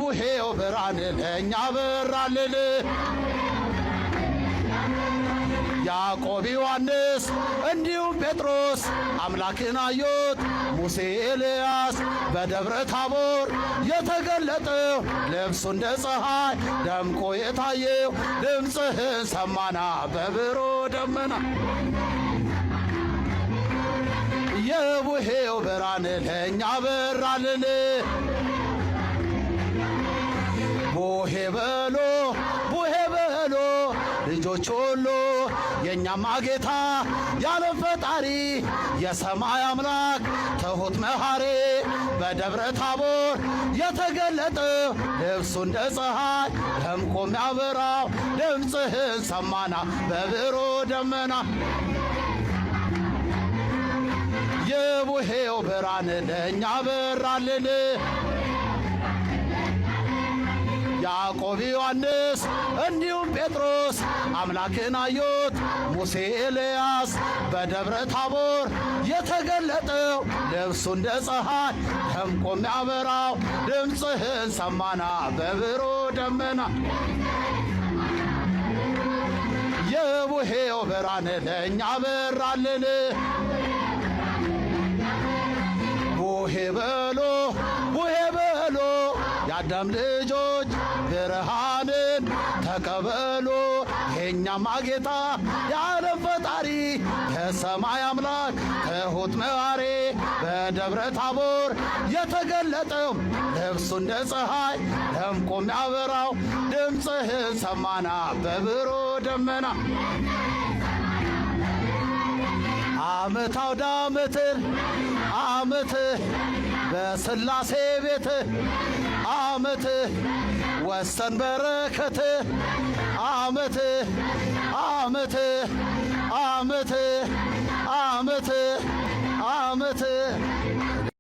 ቡሄው ብርሃን ለእኛ በራልን። ያዕቆብ ዮሐንስ እንዲሁም ጴጥሮስ አምላክን አዩት። ሙሴ ኤልያስ በደብረ ታቦር የተገለጠው ልብሱ እንደ ፀሐይ ደምቆ የታየው ድምፅህን ሰማና በብሩህ ደመና። የቡሄው ብርሃን ለእኛ በራልን። ቡሄ በሎ ቡሄ በሎ ልጆች ሁሉ የእኛማ ጌታ የዓለም ፈጣሪ የሰማይ አምላክ ትሑት መሐሪ በደብረ ታቦር የተገለጠው ልብሱ እንደ ፀሐይ ደምቆ የሚያበራው ድምፅህን ሰማና በብሩህ ደመና። የቡሄው ብርሃን ለእኛ በራልን። ያዕቆብ ዮሐንስ እንዲሁም ጴጥሮስ አምላክን አዩት። ሙሴ ኤልያስ በደብረ ታቦር የተገለጠው ልብሱ እንደ ፀሐይ ደምቆ የሚያበራው ድምፅህን ሰማና በብሩህ ደመና። የቡሄው ብርሃን ለእኛ በራልን። ቡሄ በሎ ቡሄ በሎ የአዳም ልጆች ብርሃንን ተቀበሉ። የእኛማ ጌታ የዓለም ፈጣሪ የሰማይ አምላክ ትሑት መሐሪ በደብረ ታቦር የተገለጠው ልብሱ እንደ ፀሐይ ደምቆ የሚያበራው ድምፅህን ሰማና በብሩህ ደመና። ዓመት አውደ ዓመትን ዓመትህ በሥላሴ ቤትህ ዓመትህ ወሰን በረከትህ ዓመትህ ዓመትህ ዓመትህ ዓመትህ